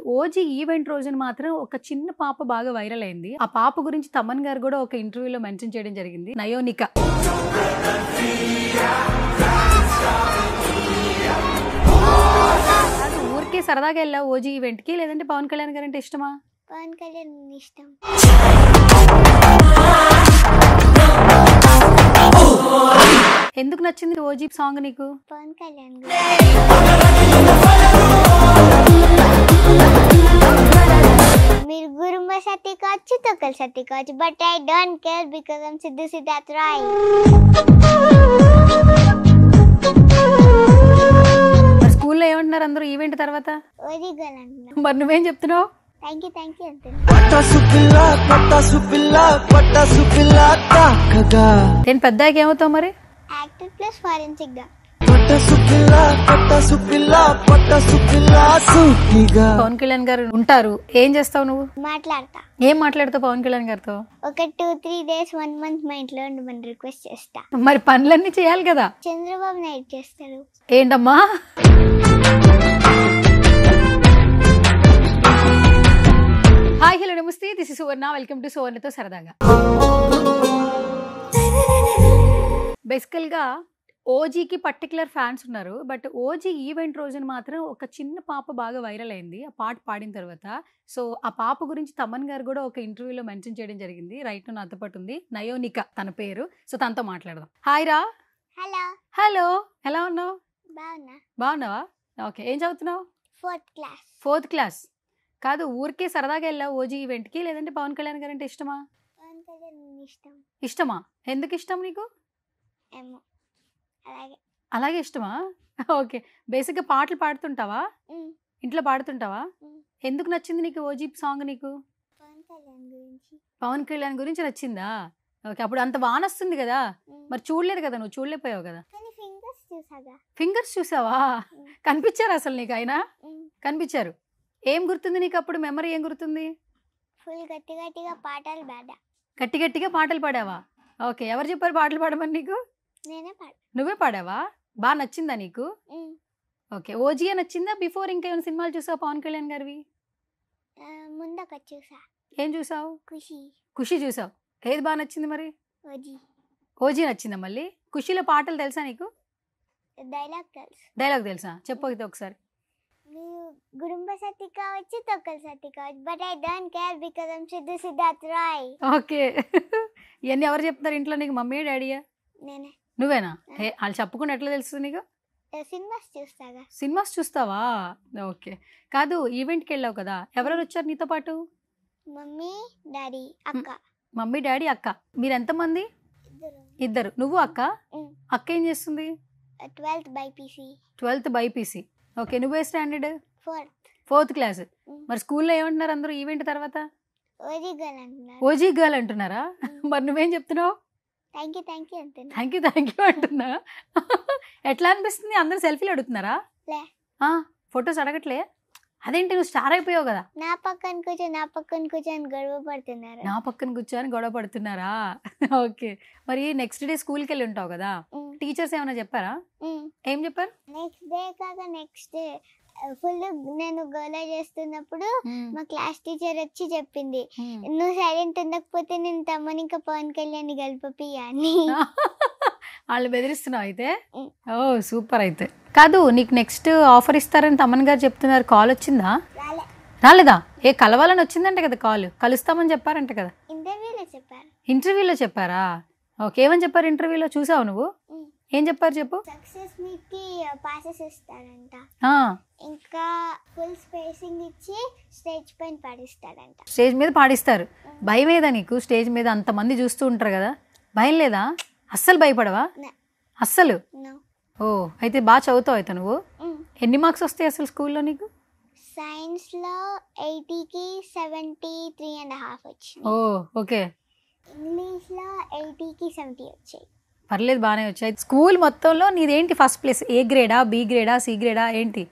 OG event రోజున మాత్రం ఒక చిన్న పాప బాగా వైరల్ అయింది. ఆ పాప గురించి తమన్ గారు కూడా ఒక ఇంటర్వ్యూలో మెన్షన్ చేయడం జరిగింది. నయోనిక. ఊరికే సరదాగా వెళ్ళావు ఓజీ ఈవెంట్ కి, లేదంటే పవన్ కళ్యాణ్ గారు అంటే ఇష్టమా? పవన్ కళ్యాణ్ ఇష్టం. ఎందుకు నచ్చింది ఓజీ సాంగ్ నీకు? పవన్ కళ్యాణ్ మీరు గురుంబ సత్తి కావచ్చు, తొక్కల సత్తి కావచ్చు, but I don't care because I'm Siddhu Siddharth Rai. స్కూల్లో ఏమంటున్నారు అందరూ ఈవెంట్ తర్వాత? ఓజీ గర్ల్ అంటున్నారు. మరి నువ్వేం చెప్తున్నావు? థ్యాంక్ యూ నేను పెద్దకి ఏమవుతావు మరి? యాక్టర్ ప్లస్ ఫారెన్సిక్ గా. పవన్ కళ్యాణ్ గారు ఉంటారు, ఏం చేస్తావు నువ్వు? మాట్లాడతా. ఏం మాట్లాడతావు పవన్ కళ్యాణ్ గారితో? ఒక 2-3 days 1 month మా ఇంట్లో ఉండమని రిక్వెస్ట్ చేస్తా. మరి పనులన్నీ చేయాలి కదా. చంద్రబాబు నాయుడు చేస్తారు. ఏంటమ్మా? Hi hello namaste, this is Suvarna, welcome to సువర్ణతో సరదాగా. బేసికల్ గా ఓజీకి పర్టికులర్ ఫ్యాన్స్ ఉన్నారు, బట్ ఓజీ ఈవెంట్ రోజున మాత్రం ఒక చిన్న పాప బాగా వైరల్ అయింది ఆ పాట పాడిన తర్వాత. సో ఆ పాప గురించి తమన్ గారు కూడా ఒక ఇంటర్వ్యూలో మెన్షన్ చేయడం జరిగింది. రైట్ నాతో పాటు ఉంది నయోనిక తన పేరు. సో తనతో మాట్లాడదాం. హాయ్ రా. హలో. హలో, ఎలా ఉన్నావు? బాగున్నావా? ఓకే, ఏం చదువుతున్నావు? 4th class. 4th class. కాదు, ఊరికే సరదాగా వెళ్ళావు ఓజీ ఈవెంట్ కి, లేదంటే పవన్ కళ్యాణ్ గారు అంటే ఇష్టమా? పవన్ కళ్యాణ్ ఇష్టం. ఇష్టమా? ఎందుకు ఇష్టం నీకు? ఏమో అలాగే ఇష్టమా? ఓకే. బేసిక్గా పాటలు పాడుతుంటావా? ఇంట్లో పాడుతుంటావా? ఎందుకు నచ్చింది నీకు ఓజీ సాంగ్? నీకు పవన్ కళ్యాణ్ గురించి నచ్చిందా? ఓకే. అప్పుడు అంత వాన వస్తుంది కదా, మరి చూడలేదు కదా, నువ్వు చూడలేకపోయావు కదా. ఫింగర్స్ చూసావా? కనిపించారు అసలు నీకు? ఆయన కనిపించారు. ఏం గుర్తుంది నీకు అప్పుడు? మెమరీ ఏం గుర్తుంది? ఫుల్ గట్టి గట్టిగా పాటలు పాడా. గట్టి గట్టిగా పాటలు పాడావా? ఓకే. ఎవరు చెప్పారు పాటలు పాడమని నీకు? నేనే పాడా. నువ్వే పాడావా? బాగా నచ్చిందా నీకు? ఓకే. ఓజీయే నచ్చిందా? బిఫోర్ ఇంకా ఏమైనా సినిమాలు చూసావు పవన్ కళ్యాణ్ గారివి? ముందొక చూసా. ఏం చూసావు? ఖుషి. ఖుషి చూసావు. ఏది బాగా నచ్చింది మరి? ఓజీ. ఓజీ నచ్చిందా మళ్ళీ? ఖుషిలో పాటలు తెలుసా నీకు? డైలాగ్ తెలుసు. డైలాగ్ తెలుసా? చెప్పు ఒకసారి. గురుంబ సత్తి కావచ్చు, తొక్కల సత్తి కావచ్చు, but I don't care because I'm Siddhu Siddharth Rai. Okay. ఇవన్నీ ఎవరు చెప్తారు ఇంట్లో నీకు? మమ్మీ డాడీయా? నేనే. నువ్వేనా? వాళ్ళు చెప్పకుండా ఎట్లా తెలుస్తుంది నీకు? సినిమాస్ చూస్తాగా. సినిమాస్ చూస్తావా? ఓకే. కాదు, ఈవెంట్కి వెళ్ళావు కదా, ఎవరెవరు వచ్చారు నీతో పాటు? మమ్మీ, డాడీ, అక్క. మమ్మీ, డాడీ, అక్క. మీరు ఎంతమంది? ఇద్దరు. నువ్వు అక్క? అక్క ఏం చేస్తుంది? 12th BiPC. 12th BiPC. Okay. నువ్వే స్టాండర్డ్? 4th class. మరి స్కూల్లో ఏమంటున్నారు అందరూ ఈవెంట్ తర్వాత? ఓజీ గర్ల్ అంటున్నారు. ఓజీ గర్ల్ అంటున్నారా? మరి నువ్వేం చెప్తున్నావు? థ్యాంక్ యూ అంటున్నా. ఎట్లా అనిపిస్తుంది? అందరూ సెల్ఫీలు అడుగుతున్నారా? ఫొటోస్ అడగట్లే? అదేంటి, నువ్వు స్టార్ అయిపోయావు కదా. నా పక్కన కూర్చొని గొడవ పడుతున్నారా? ఓకే. మరి నెక్స్ట్ డే స్కూల్కి వెళ్ళి ఉంటావు కదా, టీచర్స్ ఏమైనా చెప్పారా? ఏం చెప్పారు? నెక్స్ట్ డే కాక నెక్స్ట్ డే ఫుల్ నేను గోలా చేస్తున్నప్పుడు మా క్లాస్ టీచర్ వచ్చి చెప్పింది, నువ్వు సైలెంట్ ఉండకపోతే నేను తమ్మని ఇంకా పవన్ కళ్యాణ్ కలిపి అని. వాళ్ళు బెదిరిస్తున్నావు అయితే? ఓ సూపర్. అయితే కాదు, నీకు నెక్స్ట్ ఆఫర్ ఇస్తారని తమన్ గారు చెప్తున్నారు. కాల్ వచ్చిందా? రాలేదా? కలవాలని వచ్చిందంట కదా కాల్. కలుస్తామని చెప్పారంట కదా. ఇంటర్వ్యూలో చెప్పారా? ఓకే. ఏమని చెప్పారు ఇంటర్వ్యూలో? చూసావు నువ్వు? ఏం చెప్పారు చెప్పు. సక్సెస్ మీట్ కి పాసెస్ ఇస్తారంట, ఇంకా ఫుల్ స్పేసింగ్ ఇచ్చి స్టేజ్ పైన పాడిస్తాడంట. స్టేజ్ మీద పాడిస్తారు. భయం ఏదా నీకు? స్టేజ్ మీద అంతమంది చూస్తూ ఉంటారు కదా, భయం లేదా? అస్సలు భయపడవా? అస్సలు? ఓ, అయితే బాగా చదువుతావు అయితే నువ్వు. ఎన్ని మార్క్స్ వస్తాయి అసలు స్కూల్లో నీకు? సైన్స్ లో 80కి 73.5 వచ్చాయి. ఓ ఓకే. ఇంగ్లీష్ లో 80కి 70 వచ్చాయి. పర్లేదు, బాగానే వచ్చాయి. స్కూల్ మొత్తంలో నీదేంటి ఫస్ట్ ప్లేస్? ఏ గ్రేడా, బి గ్రేడా, సి గ్రేడా, ఏంటి?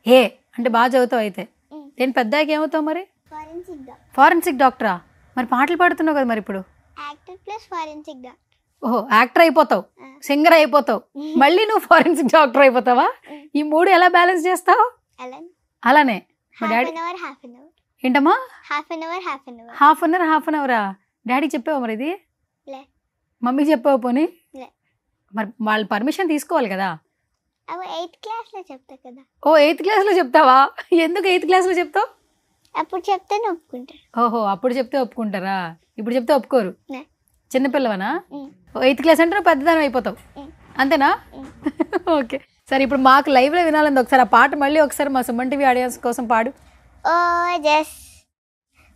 ఏ అంటే బాగా చదువుతావు అయితే. నేను పెద్దకి ఏమవుతావు మరి? ఫారెన్సిక్ డాక్టరా? మరి పాటలు పాడుతున్నావు కదా మరి ఇప్పుడు? Actor plus forensic doctor. ఓహో, యాక్టర్ అయిపోతావు, సింగర్ అయిపోతావు, మళ్ళీ నువ్వు ఫారెన్సిక్ డాక్టర్ అయిపోతావా? ఈ మూడు ఎలా బ్యాలెన్స్ చేస్తావు? అలానే. అలానే మా డాడీ హాఫ్ అన్ అవర్ ఏంటమ్మా half an hour half an అవరా డాడీకి చెప్పావు మరి ఇది లే. మమ్మీకి చెప్పావు పోనీ లే. మరి వాళ్ళు పర్మిషన్ తీసుకోవాలి కదా అవి 8th క్లాస్లో చెప్తా కదా. ఓ 8th క్లాస్లో చెప్తావా ఎందుకు 8th క్లాస్లో చెప్తావు అప్పుడు చెప్తేనే ఒప్పుకుంటారు. ఓహో అప్పుడు చెప్తే ఒప్పుకుంటారా ఇప్పుడు చెప్తే ఒప్పుకోరు లే. చిన్నపిల్లవనా 8th క్లాస్ అంటే నువ్వు పెద్దదానం అయిపోతావు అంతేనా ఓకే సరే ఇప్పుడు మాకు లైవ్లో వినాలంది ఒకసారి ఆ పాట మళ్ళీ ఒకసారి మా సుమన్ టీవీ ఆడియన్స్ కోసం పాడు. Ojas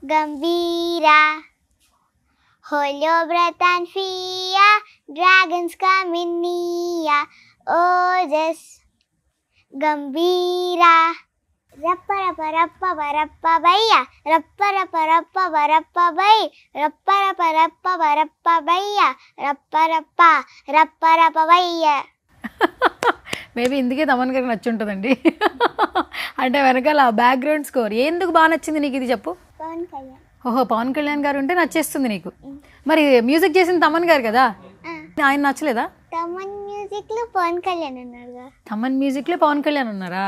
గంభీరా hold your breath and fear dragons come in near. Ojas గంభీరా రప్ప రప్ప రప్ప వరప్ప బయ్య రప్ప రప్ప రప్ప వరప్ప బై రప్ప రప్ప రప్ప వరప్ప బయ్య రప్ప రప్ప రప్ప రప్ప బయ్య. మేబీ ఇందుకే తమన్ గారికి నచ్చుంటుందండి అంటే వెనకాల బ్యాక్గ్రౌండ్ స్కోర్ ఎందుకు బాగా నచ్చింది నీకు ఇది చెప్పు. పవన్ కళ్యాణ్. ఓహో పవన్ కళ్యాణ్ గారు ఉంటే నచ్చేస్తుంది నీకు. మరి మ్యూజిక్ చేసింది తమన్ గారు కదా ఆయన నచ్చలేదా. తమన్ మ్యూజిక్ లో పవన్ కళ్యాణ్ ఉన్నారుగా. తమన్ మ్యూజిక్ లో పవన్ కళ్యాణ్ ఉన్నారా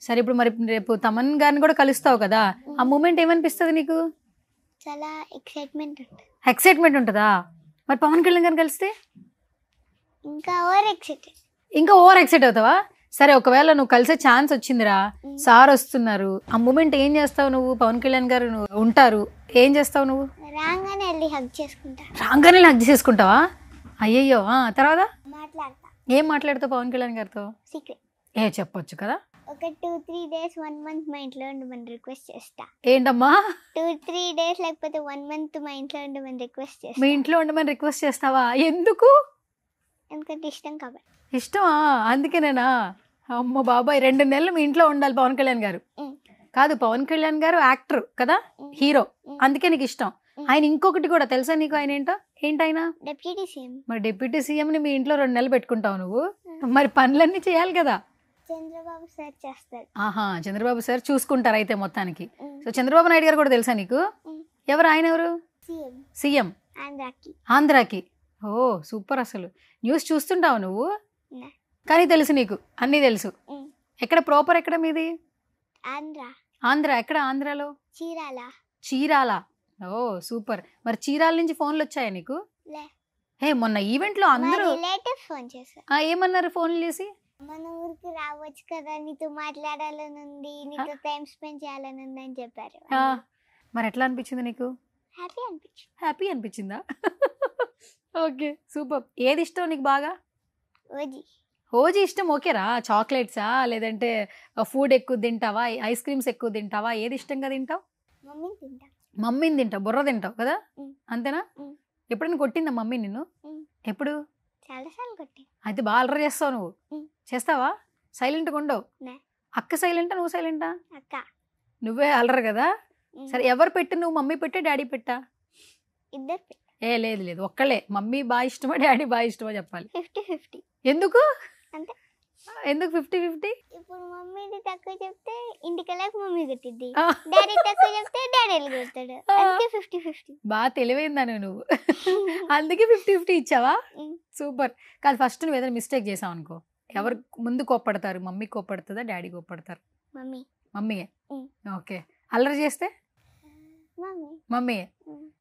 సరే ఇప్పుడు మరి రేపు తమన్ గారిని కూడా కలుస్తావు కదా ఆ మూమెంట్ ఏమనిపిస్తుంది నీకు. చాలా ఎక్సైట్మెంట్ ఉంటుందా మరి పవన్ కళ్యాణ్ గారిని కలిస్తే ఇంకా ఓవర్ ఎక్సైట్ అవుతావా. సరే ఒకవేళ నువ్వు కలిసే ఛాన్స్ వచ్చిందిరా సార్ వస్తున్నారు ఆ మూమెంట్ ఏం చేస్తావు నువ్వు పవన్ కళ్యాణ్ గారు ఉంటారు ఏం చేస్తావు నువ్వు. రాగానే హగ్ చేసుకుంటావా అయ్యయ్యో తర్వాత ఏం మాట్లాడతావు పవన్ కళ్యాణ్ గారితో చెప్పొచ్చు కదా. ఒక 2-3 days 1 month మా ఇంట్లో ఉండమని రిక్వెస్ట్ చేస్తా. ఏంటమ్మా 2-3 days లేకపోతే 1 month మా ఇంట్లో ఉండమని రిక్వెస్ట్ చేస్తా. మీ ఇంట్లో ఉండమని రిక్వెస్ట్ చేస్తావా ఎందుకు. ఎందుకంటే ఇష్టం కాబట్టి. ఇష్టమా అందుకేనేనా. అమ్మ బాబాయ్ 2 నెలలు మీ ఇంట్లో ఉండాలి పవన్ కళ్యాణ్ గారు. కాదు పవన్ కళ్యాణ్ గారు యాక్టర్ కదా హీరో అందుకే నీకు ఇష్టం. ఆయన ఇంకొకటి కూడా తెలుసా నీకు ఆయన ఏంటైనా డిప్యూటీ సీఎం. మరి డిప్యూటీ సీఎం ని మీ ఇంట్లో 2 నెలలు పెట్టుకుంటావు నువ్వు మరి పనులన్నీ చేయాలి కదా. చంద్రబాబు సార్ చేస్తారు. చంద్రబాబు సార్ చూసుకుంటారు అయితే మొత్తానికి. సో చంద్రబాబు నాయుడు గారు కూడా తెలుసా నీకు. ఎవరు ఆయన ఎవరు సీఎం ఆంధ్రాకి. ఓ సూపర్ అసలు న్యూస్ చూస్తుంటావు నువ్వు కానీ తెలుసు నీకు అన్నీ తెలుసు. ఎక్కడ ప్రాపర్ ఎక్కడ మీది ఆంధ్ర ఎక్కడ ఆంధ్రాలో చీరాల. ఓ సూపర్ మరి చీరాల నుంచి ఫోన్లు వచ్చాయా నీకు. మొన్న ఈవెంట్ లో అందరూ ఫోన్ చేశారు. ఏమన్నారు ఫోన్లు చేసి మన ఊరికి రావచ్చు కదా నీతో మాట్లాడాలనుంది నీతో టైం స్పెండ్ చేయాలనుంది అని చెప్పారు. మరి ఎట్లా అనిపించింది నీకు. హ్యాపీ అనిపించిందా ఓకే సూపర్. ఏది ఇష్టం నీకు బాగా. ఓజీ ఇష్టం ఓకేరా. చాక్లెట్సా లేదంటే ఫుడ్ ఎక్కువ తింటావా ఐస్ క్రీమ్స్ ఎక్కువ తింటావా ఏది ఇష్టంగా తింటావు. మమ్మీని తింటావు బుర్ర తింటావు కదా అంతేనా. ఎప్పుడైనా కొట్టిందా మమ్మీ నిన్ను. ఎప్పుడు అయితే బాగా అల్లరి చేస్తావు నువ్వు. చేస్తావా సైలెంట్గా ఉండవు. అక్క సైలెంటా నువ్వు సైలెంటా. నువ్వే అల్లరు కదా. సరే ఎవరు పెట్టు నువ్వు మమ్మీ పెట్టా డాడీ పెట్టా. లేదు ఒక్కళ్ళే. మమ్మీ బాగా ఇష్టమా డాడీ బాగా ఇష్టమా చెప్పాలి. 50-50. ఎందుకు 50-50. ఇప్పుడు మమ్మీది తక్కువ చెప్తే ఇంటికెళ్ళక మమ్మీ కొట్టిద్ది డాడీ తక్కువ చెప్తే డాడీ కొడతాడు. అందుకే 50-50. బాగా తెలివైందా నువ్వు అందుకే 50-50 ఇచ్చావా. సూపర్. కాదు ఫస్ట్ నువ్వు ఏదైనా మిస్టేక్ చేసావు అనుకో ఎవరు ముందు కోప్పడతారు మమ్మీ కోప్పడుతుందా డాడీ కోప్పడతారు. మమ్మీయే. ఓకే అల్లరి చేస్తే మమ్మీ.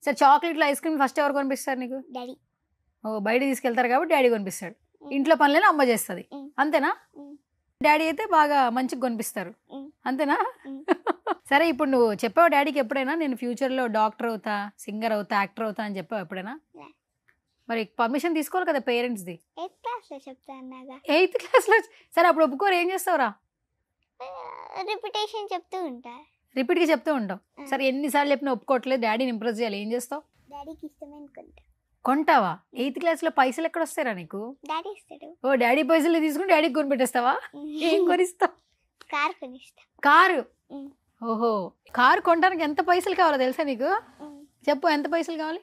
సరే చాక్లెట్లు ఐస్ క్రీమ్ ఫస్ట్ ఎవరు కొనిపిస్తారు నీకు. డాడీ. ఓ బయట తీసుకెళ్తారు కాబట్టి డాడీ కొనిపిస్తాడు. ఇంట్లో పనులేనా అమ్మ చేస్తుంది అంతేనా. డాడీ అయితే బాగా మంచిగా కొనిపిస్తారు అంతేనా సరే ఇప్పుడు నువ్వు చెప్పావు డాడీకి ఎప్పుడైనా నేను ఫ్యూచర్లో డాక్టర్ అవుతా సింగర్ అవుతా యాక్టర్ అవుతా అని చెప్పావు ఎప్పుడైనా. మరి పర్మిషన్ తీసుకోవాలి కదా పేరెంట్స్ది. 8th క్లాస్లో. సరే అప్పుడు ఒప్పుకోరు ఏం చేస్తావురా. రిపీట్గా చెప్తూ ఉంటావు. సరే ఎన్నిసార్లు చెప్పినా ఒప్పుకోవట్లేదు డాడీని ఇంప్రెస్ చేయాలి ఏం చేస్తావు. డాడీకి ఇష్టమైన కొంటావా. 8th క్లాస్లో పైసలు ఎక్కడ వస్తారా నీకు. డాడీ ఇస్తాడు. ఓ డాడీ పైసలు తీసుకుని డాడీకి కొని పెట్టేస్తావా. ఏం కొనిస్తావు. కారు. ఓహో కారు కొనడానికి ఎంత పైసలు కావాలో తెలుసా నీకు. చెప్పు ఎంత పైసలు కావాలి.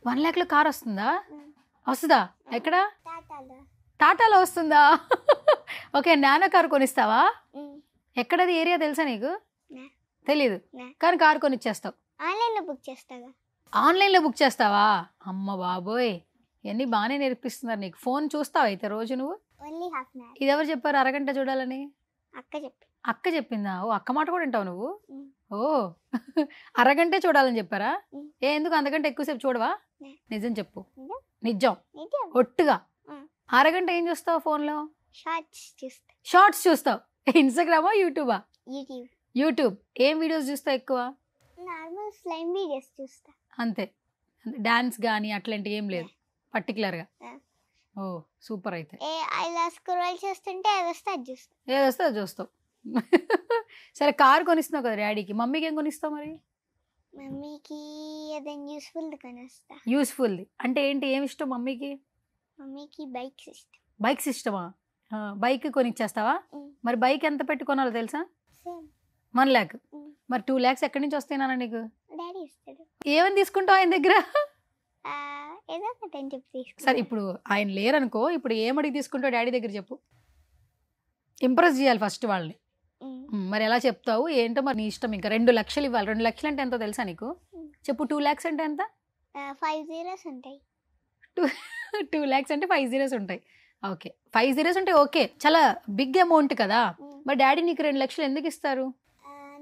1 lakh కారు వస్తుందా. వస్తుందా ఎక్కడ టాటాలో వస్తుందా. ఓకే నానో కారు కొనిస్తావా. ఎక్కడది ఏరియా తెలుసా నీకు. తెలీదు కానీ కారు కొనిచ్చేస్తావు. ఆన్లైన్లో బుక్ చేస్తావా. అమ్మ బాబోయ్ ఇవన్నీ బాగానే నేర్పిస్తున్నారు నీకు. ఫోన్ చూస్తావా అయితే రోజు నువ్వు. ఇది ఎవరు చెప్పారు అరగంట చూడాలని. అక్క చెప్పిందా? ఓ అక్క మాట కూడా వింటావు నువ్వు? ఉమ్. ఓ అరగంటే చూడాలని చెప్పారా? ఉమ్. ఎందుకు అంతకంటే ఎక్కువసేపు చూడవా? లే. నిజం చెప్పు. నిజం. నిజం నిజం. ఒట్టుగా. ఉమ్. అరగంట ఏం చూస్తావు ఫోన్లో? షార్ట్స్ చూస్తా. షార్ట్స్ చూస్తావు. ఇన్స్టాగ్రామా యూట్యూబా? యూట్యూబ్. యూట్యూబ్. ఏం వీడియోస్ చూస్తావు ఎక్కువ? నార్మల్ స్లైమ్ వీడియోస్ చూస్తా. అంతే. డాన్స్ కానీ అట్లాంటివి ఏం లేదు పర్టికులర్గా? ఆ. ఓ సూపర్. అయితే ఇలా స్క్రోల్ చేస్తుంటే అది వస్తే అది చూస్తా. ఏదొస్తే అది చూస్తావు. సరే కారు కొనిస్తున్నావు కదా డాడీకి, మమ్మీకి ఏం కొనిస్తావు మరి? మమ్మీకి ఏదైనా యూస్ఫుల్ కొనిస్తా. యూస్ఫుల్ది అంటే ఏంటి? ఏమి ఇష్టం మమ్మీకి? మమ్మీకి బైక్స్ ఇష్టం. బైక్స్ ఇష్టమా? బైక్ కొనిచ్చేస్తావా? ఉమ్. మరి బైక్ ఎంత పెట్టి కొనాలో తెలుసా? సేమ్. 1 lakh. ఉమ్. మరి 2 lakhs ఎక్కడి నుంచి వస్తాయి నాన్న నీకు? డాడీ ఇస్తాడు. ఏమని తీసుకుంటావు ఆయన దగ్గర? ఆ, ఏదో ఒకటి అని చెప్పి తీసుకుంటా. సరే ఇప్పుడు ఆయన లేరనుకో, ఇప్పుడు ఏమడిగి తీసుకుంటావు డాడీ దగ్గర చెప్పు. ఇంప్రెస్ చేయాలి ఫస్ట్ వాళ్ళని. ఉమ్. మరి ఎలా చెప్తావు ఏంటో మరి నీ ఇష్టం. ఇంకా 2 లక్షలు ఇవ్వాలి. 2 లక్షలు అంటే ఎంతో తెలుసా నీకు? చెప్పు. 2 lakhs అంటే ఎంత? 5 zeros ఉంటాయి. 2 lakhs అంటే 5 zeros ఉంటాయి. ఓకే 5 zeros అంటే ఓకే, చాలా బిగ్ అమౌంట్ కదా. ఉమ్. మరి డాడీ నీకు 2 లక్షలు ఎందుకు ఇస్తారు?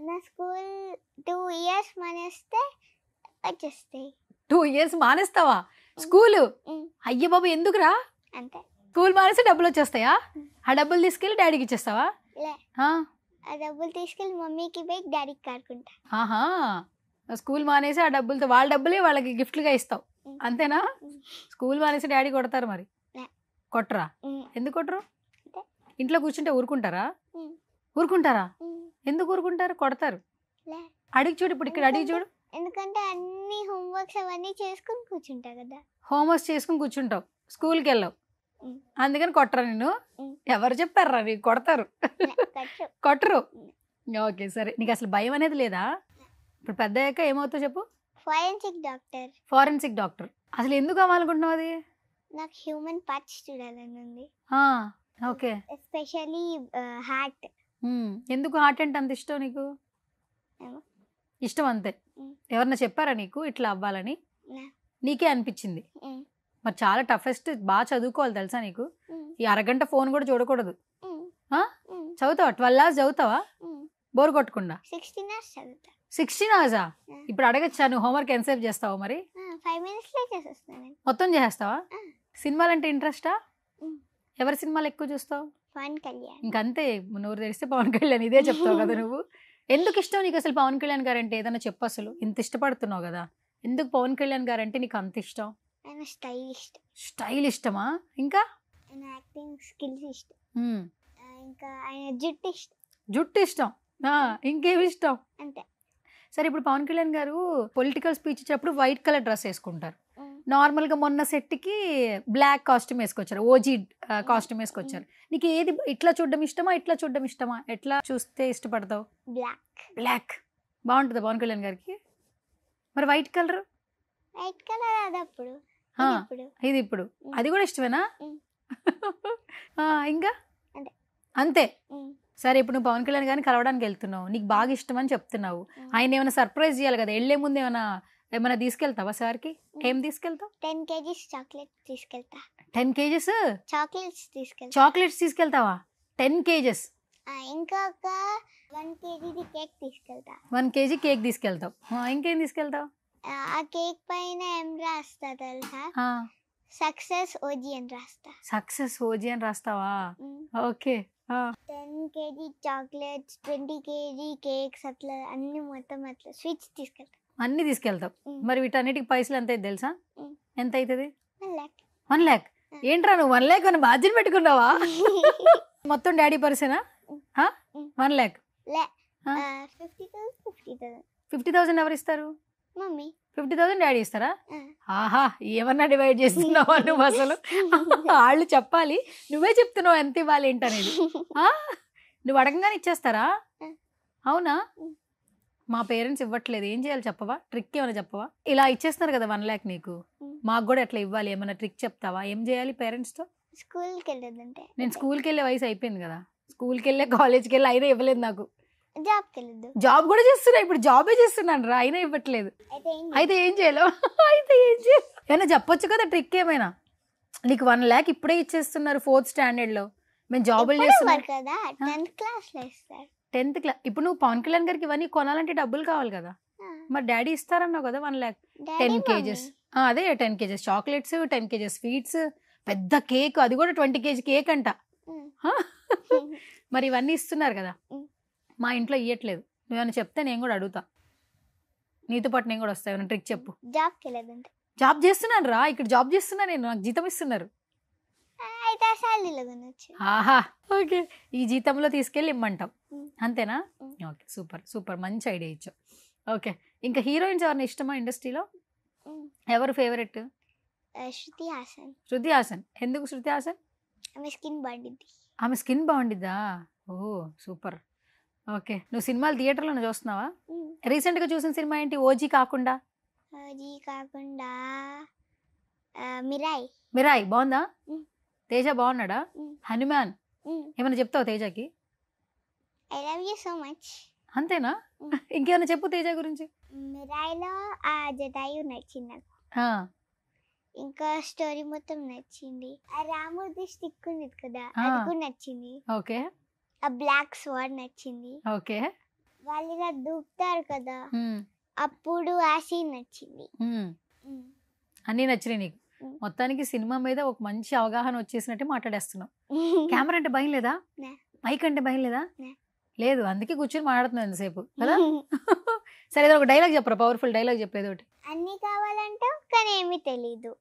నా స్కూల్ 2 years మానేస్తే వచ్చేస్తాయి. 2 years మానేస్తావా స్కూలు? ఉమ్. అయ్య బాబు ఎందుకురా? అంతే. స్కూల్ మానేస్తే డబ్బులు వచ్చేస్తాయా? ఆ డబ్బులు తీసుకెళ్ళి డాడీకి ఇచ్చేస్తావా? లే, ఆ, ఆ డబ్బులు తీసుకెళ్ళి మమ్మీకి బైక్ డాడీకి కారుకుంటా. ఆహా. స్కూల్ మానేసి ఆ డబ్బులతో వాళ్ళ డబ్బులే వాళ్ళకి గిఫ్ట్లుగా ఇస్తావు ఉమ్. అంతేనా? ఉమ్. స్కూల్ మానేసి డాడీ కొడతారు మరి? లే. కొట్టరా? ఉమ్. ఎందుకు కొట్టరు? అంతే. ఇంట్లో కూర్చుంటే ఊరుకుంటారా? ఉమ్. ఊరుకుంటారా? ఉమ్. ఎందుకు ఊరుకుంటారు? కొడతారు. లే, అడిగి చూడు, ఇప్పుడు ఇక్కడ అడిగి చూడు. ఎందుకంటే అన్ని హోంవర్క్స్ అవన్నీ చేసుకుని కూర్చుంటా కదా. హోంవర్క్ చేసుకుని కూర్చుంటావు, స్కూల్కి వెళ్ళావు, ఉమ్. అందుకని కొట్టరా నిన్ను? ఉమ్. ఎవరు చెప్పారా నీకు కొడతారు? లే, ఖర్చు. కొట్టరు. ఉమ్. ఓకే సరే. నీకు అసలు భయం అనేది లేదా? ఇప్పుడు పెద్ద అయ్యాక ఏమవుతావు చెప్పు? Forensic doctor. Forensic doctor. అసలు ఎందుకు అవ్వాలనుకుంటున్నావు అది? నాకు హ్యూమన్ పార్ట్స్ చూడాలని ఉంది. ఆ, ఓకే. Especially heart. ఎందుకు హార్ట్ అంటే అంత ఇష్టం నీకు? ఏమో. ఇష్టం అంతే. ఉమ్. ఎవరన్నా చెప్పారా నీకు ఇట్లా అవ్వాలని? లే. నీకే అనిపించింది? ఉమ్. మరి చాలా టఫెస్ట్, బాగా చదువుకోవాలి తెలుసా నీకు? ఉమ్. ఈ అరగంట ఫోన్ కూడా చూడకూడదు. ఉమ్. ఆ? ఉమ్. చదువుతావా? 12 hours చదువుతావా? ఉమ్. బోర్ కొట్టకుండా? 16 hours చదువుతా. 16 hours? Yeah. ఇప్పుడు అడగచ్చా నువ్వు హోంవర్క్ ఎంతసేపు చేస్తావు మరి? 5 minutesలో చేసేస్తాను నేను. మొత్తం చేసేస్తావా? సినిమాలంటే ఇంట్రెస్టా? ఉమ్. ఎవరి సినిమాలు ఎక్కువ చూస్తావు? పవన్ కళ్యాణ్. ఇంకంతే, నోరు తెరిస్తే పవన్ కళ్యాణ్ ఇదే చెప్తావు కదా నువ్వు. ఎందుకు ఇష్టం నీకు అసలు పవన్ కళ్యాణ్ గారు అంటే? ఏదైనా చెప్పు అసలు. ఇంత ఇష్టపడుతున్నావు కదా, ఎందుకు పవన్ కళ్యాణ్ గారు అంటే నీకు అంత ఇష్టం? ఆయన స్టైల్ ఇష్టం. స్టైల్ ఇష్టమా? ఇంకా ఆయన యాక్టింగ్ స్కిల్స్ ఇష్టం. ఉమ్, ఇంకా ఆయన జుట్టు ఇష్టం. జుట్టు ఇష్టం. ఇంకేమి ఇష్టం? అంతే. సరే ఇప్పుడు పవన్ కళ్యాణ్ గారు పొలిటికల్ స్పీచ్ ఇచ్చినప్పుడు వైట్ కలర్ డ్రెస్ వేసుకుంటారు. ఉమ్. నార్మల్గా మొన్న సెట్కి బ్లాక్ కాస్ట్యూమ్ వేసుకొచ్చారు, ఓజీ కాస్ట్యూమ్ వేసుకొచ్చారు. నీకు ఏది ఇట్లా చూడడం ఇష్టమా ఇట్లా చూడడం ఇష్టమా? ఎట్లా చూస్తే ఇష్టపడతావు? బ్లాక్. బ్లాక్ బాగుంటుందా పవన్ కళ్యాణ్ గారికి? మరి వైట్ కలర్? వైట్ కలర్ అదప్పుడు ఆ, ఇప్పుడు. ఇది ఇప్పుడు. అది కూడా ఇష్టమేనా? ఉమ్. ఇంకా అంతే. అంతే. ఉమ్. సరే ఇప్పుడు నువ్వు పవన్ కళ్యాణ్ గారిని కలవడానికి వెళ్తున్నావు, నీకు బాగా ఇష్టం అని చెప్తున్నావు. ఉమ్. ఆయన ఏమైనా సర్ప్రైజ్ చేయాలి కదా, వెళ్లే ముందు ఏమైనా తీసుకెళ్తావా సార్కి? ఏం తీసుకెళ్తావు? 10 kgs చాక్లెట్ తీసుకెళ్తా. 10 kgs చాక్లెట్స్ తీసుకెళ్తా. చాక్లెట్స్ తీసుకెళ్తావా? 10 kgs. ఇంకా ఒక 1 kg కేక్ తీసుకెళ్తా. 1 kg కేక్ తీసుకెళ్తావు. ఇంకేం తీసుకెళ్తావు? ఆ కేక్ పైన ఏం రాస్తా తెలుసా? ఆ, సక్సెస్ ఓజీ అని రాస్తా. సక్సెస్ ఓజీ అని రాస్తావా? Um. Okay. 10 kg chocolates, 20 kg cakes, అట్లా అన్ని మొత్తం అట్లా స్వీట్స్ తీసుకెళ్తా. అన్ని తీసుకెళ్తావు. ఉమ్. మరి వీటన్నిటికి పైసలు ఎంత అయితే తెలుసా? ఉమ్. ఎంత అవుతుంది? 1 lakh. 1 lakh. ఏంట్రా నువ్వు 1 lakh అని బాధ్యత పెట్టుకున్నావా? మొత్తం డాడీ పర్సేనా? 1 lakh. లే, ఆ. 50,000. 50,000 ఎవరు ఇస్తారు? మమ్మీ. 50,000 డాడీ ఇస్తారా? ఆ. ఆహా, ఏమన్నా డివైడ్ చేస్తున్నావా నువ్వు అసలు? వాళ్ళు చెప్పాలి, నువ్వే చెప్తున్నావు ఎంత ఇవ్వాలి ఏంటనేది. నువ్వు అడగంగానే ఇచ్చేస్తారా? అవునా? మా పేరెంట్స్ ఇవ్వట్లేదు, ఏం చేయాలి చెప్పవా? ట్రిక్ ఏమైనా చెప్పవా? ఇలా ఇచ్చేస్తున్నారు కదా 1 lakh నీకు, మాకు కూడా ఎట్లా ఇవ్వాలి, ఏమైనా ట్రిక్ చెప్తావా? ఏం చేయాలి పేరెంట్స్తో? స్కూల్కి వెళ్ళొద్దంటే. నేను స్కూల్కి వెళ్ళే వయసు అయిపోయింది కదా, స్కూల్కి వెళ్ళే కాలేజ్కి వెళ్ళి అయినా ఇవ్వలేదు నాకు. జాబ్కి వెళ్ళొద్దు. జాబ్ కూడా చేస్తున్నా, ఇప్పుడు జాబే చేస్తున్నాను రా, అయినా ఇవ్వట్లేదు. అయితే ఏం చేయాలి? ఏమైనా చెప్పొచ్చు కదా ట్రిక్ ఏమైనా? నీకు 1 lakh ఇప్పుడే ఇచ్చేస్తున్నారు 4th standard లో, మేము జాబులు చేస్తున్నాం కదా 10th class లో ఇస్తారు. 10th class. ఇప్పుడు నువ్వు పవన్ కళ్యాణ్ గారికి ఇవన్నీ కొనాలంటే డబ్బులు కావాలి కదా, మరి డాడీ ఇస్తారన్నావు కదా 1 lakh. 10 kgs, అదే 10 kgs చాక్లెట్స్, 10 kgs స్వీట్స్, పెద్ద కేక్, అది కూడా 20 kg కేక్ అంట. మరి ఇవన్నీ ఇస్తున్నారు కదా, మా ఇంట్లో ఇవ్వట్లేదు. నువ్వేమైనా చెప్తే నేను కూడా అడుగుతా, నీతో పాటు నేను కూడా వస్తా. ఏమైనా ట్రిక్ చెప్పు. జాబ్ చేస్తున్నాను రా, ఇక్కడ జాబ్ చేస్తున్నా నేను, నాకు జీతం ఇస్తున్నారు. ఆహా, ఓకే. ఈ జీతంలో తీసుకెళ్ళి ఇమ్మంటావు అంతేనా? ఓకే, సూపర్ సూపర్, మంచి ఐడియా ఇచ్చావు. ఓకే, ఇంకా హీరోయిన్స్ ఎవరైనా ఇష్టమా ఇండస్ట్రీలో? ఎవరు ఫేవరెట్? శృతి హాసన్. శృతి హాసన్. ఎందుకు శృతి హాసన్? ఆమె స్కిన్ బాగుండిద్ది. ఆమె స్కిన్ బాగుండిద్దా? ఓ సూపర్. ఓకే, నువ్వు సినిమాలు థియేటర్లో చూస్తున్నావా? రీసెంట్గా చూసిన సినిమా ఏంటి? ఓజీ కాకుండా మిరాయి. మిరాయి బాగుందా? తేజ బాగున్నాడా? హనుమాన్ ఏమైనా చెప్తావు తేజకి? I love you so much. అంతేనా? ఇంకేమైనా చెప్పు తేజ గురించి. మిరాయిలో ఆ జటాయు నచ్చింది నాకు. ఇంకా స్టోరీ మొత్తం నచ్చింది. ఆ రాముడి స్టిక్ ఉంది కదా, అది కూడా నచ్చింది. ఓకే. ఆ బ్లాక్ స్వార్డ్ నచ్చింది. ఓకే. వాళ్ళు ఇలా దూకుతారు కదా, అప్పుడు ఆ సీన్ నచ్చింది. అన్నీ నచ్చినాయి నీకు. మొత్తానికి సినిమా మీద ఒక మంచి అవగాహన వచ్చేసినట్టే మాట్లాడేస్తున్నావు. కెమెరా అంటే భయం లేదా? మైక్ అంటే భయం లేదా? లేదు, అందుకే కూర్చొని మాట్లాడుతున్నావు ఎంతసేపు కదా. సరే, ఏదో ఒక డైలాగ్ చెప్పరా, పవర్ఫుల్ డైలాగ్ చెప్పేది ఒకటి. అన్ని కావాలంటావు కానీ ఏమీ తెలీదు.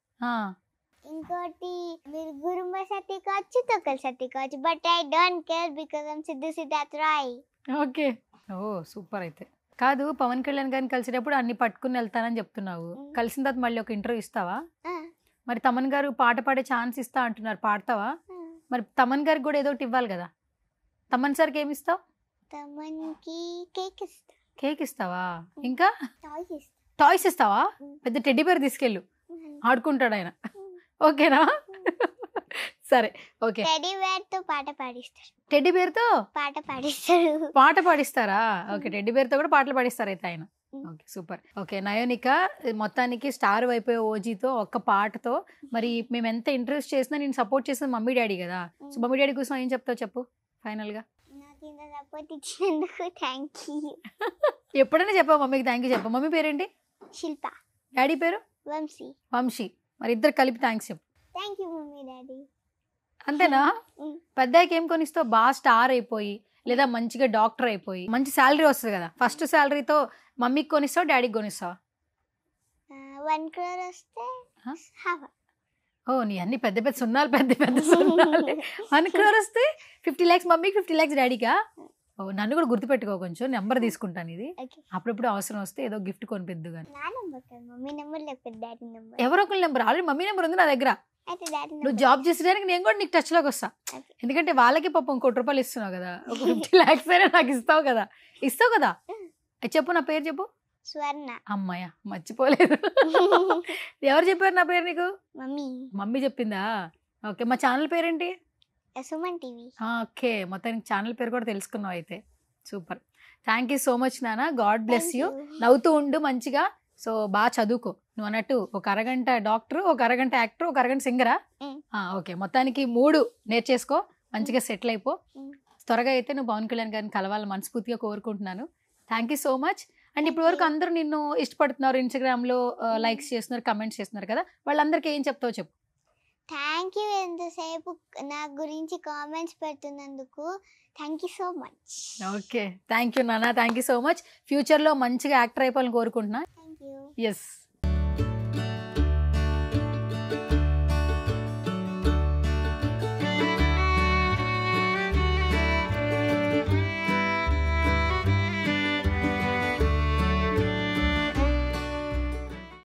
ఇంకోటి, మీరు గురుంబ సత్తి కావచ్చు, తొక్కల సత్తి కావచ్చు, but I don't care because I'm Siddhu Siddharth Rai. Okay. ఓ సూపర్. అయితే కాదు, పవన్ కళ్యాణ్ గారిని కలిసేటప్పుడు అన్ని పట్టుకుని వెళ్తానని చెప్తున్నావు, కలిసిన తర్వాత మళ్ళీ ఒక ఇంటర్వ్యూ ఇస్తావా? మరి తమన్ గారు పాట పాడే ఛాన్స్ ఇస్తా అంటున్నారు, పాడతావా? మరి తమన్ గారికి కూడా ఏదో ఒకటి ఇవ్వాలి కదా. తమన్ సార్కి ఏమి ఇస్తావు? తమన్కి కేక్ ఇస్తా. కేక్ ఇస్తావా? ఇంకా టాయ్స్ ఇస్తావా? పెద్ద టెడ్డీ బేర్ తీసుకెళ్ళు, ఆడుకుంటాడు ఆయన. ఓకేనా? సరే, ఓకే. టెడ్డీ బేర్ తో పాట పాడిస్తారు. టెడ్డీ బేర్ తో పాట పాడిస్తారు. పాట పాడిస్తారా? ఓకే, టెడ్డీ బేర్ తో కూడా పాటలు పాడిస్తారు అయితే ఆయన. Okay, super. ఓకే, నయోనిక మొత్తానికి స్టార్ అయిపోయే ఓజీతో ఒక్క పాటతో మరి మేము ఎంత ఇంట్రెస్ట్ చేసినా నేను సపోర్ట్ చేసిన మమ్మీ డాడీ కదా. సో మమ్మీ డాడీ కోసం ఏం చెప్తావు చెప్పు ఫైనల్ గా. నాకు ఇంత సపోర్ట్ ఇచ్చినందుకు థ్యాంక్ యూ. ఎప్పుడైనా చెప్పావు మమ్మీకి థ్యాంక్ యూ చెప్పు. మమ్మీ పేరేంటి? శిల్ప. డాడీ పేరు? వంశీ. వంశీ. మరి ఇద్దరు కలిపి థ్యాంక్స్ చెప్పు. Thank you mummy daddy. అంతేనా? పెద్దకి ఏం కొనిస్తావు? బాగా స్టార్ అయిపోయి లేదా మంచిగా డాక్టర్ అయిపోయి మంచి శాలరీ వస్తుంది కదా, ఫస్ట్ శాలరీతో మమ్మీకి కొనిస్తావు డాడీకి కొనిస్తావా? 1 crore వస్తే ఓ నీ అన్ని పెద్ద పెద్ద సున్నాలు, పెద్ద పెద్ద సున్నాలు. 1 crore వస్తే 50 lakhs మమ్మీకి, 50 lakhs డాడీకా? ఓ నన్ను కూడా గుర్తుపెట్టుకో, కొంచెం నెంబర్ తీసుకుంటాను ఇది, అప్పుడప్పుడు అవసరం వస్తే ఏదో గిఫ్ట్ కొనిపెద్దు. కానీ ఎవరో ఒకరి నెంబర్, ఆల్రెడీ మమ్మీ నెంబర్ ఉంది నా దగ్గర. నువ్వు జాబ్ చేసేదానికి నేను కూడా నీకు టచ్ లోకి వస్తా, ఎందుకంటే వాళ్ళకి పాపం 1 కోటి రూపాయలు ఇస్తున్నావు కదా, ఒక 50 lakhs అయినా నాకు ఇస్తావు కదా. ఇస్తావు కదా? చెప్పు, నా పేరు చెప్పు. స్వర్ణ. అమ్మాయ, మర్చిపోలేదు. ఎవరు చెప్పారు నా పేరు నీకు? మమ్మీ. మమ్మీ చెప్పిందా? ఓకే, మా ఛానల్ పేరేంటి? సుమన్ టీవీ. ఓకే, మొత్తానికి ఛానల్ పేరు కూడా తెలుసుకున్నావు అయితే. Super, thank you so much నాన్న. God bless you. నవ్వుతూ ఉండు మంచిగా. సో బాగా చదువుకో, నువ్వు అన్నట్టు ఒక అరగంట డాక్టర్, ఒక అరగంట యాక్టర్, ఒక అరగంట సింగరా? ఓకే, మొత్తానికి 3 నేర్చేసుకో, మంచిగా సెటిల్ అయిపో. త్వరగా అయితే నువ్వు పవన్ కళ్యాణ్ గారిని కలవాలని మనస్ఫూర్తిగా కోరుకుంటున్నాను. Thank you so much. And ఇప్పటి వరకు అందరూ నిన్ను ఇష్టపడుతున్నారు, ఇన్స్టాగ్రామ్లో లైక్స్ చేస్తున్నారు, కమెంట్స్ చేస్తున్నారు కదా, వాళ్ళందరికీ ఏం చెప్తావు చెప్పు. థ్యాంక్ యూ, ఎంతసేపు నా గురించి కామెంట్స్ పెడుతున్నందుకు thank you so much. Okay, thank you నాన్న, థ్యాంక్ యూ సో మచ్. ఫ్యూచర్లో మంచిగా యాక్టర్ అయిపోవాలని కోరుకుంటున్నా. Thank you. ఎస్.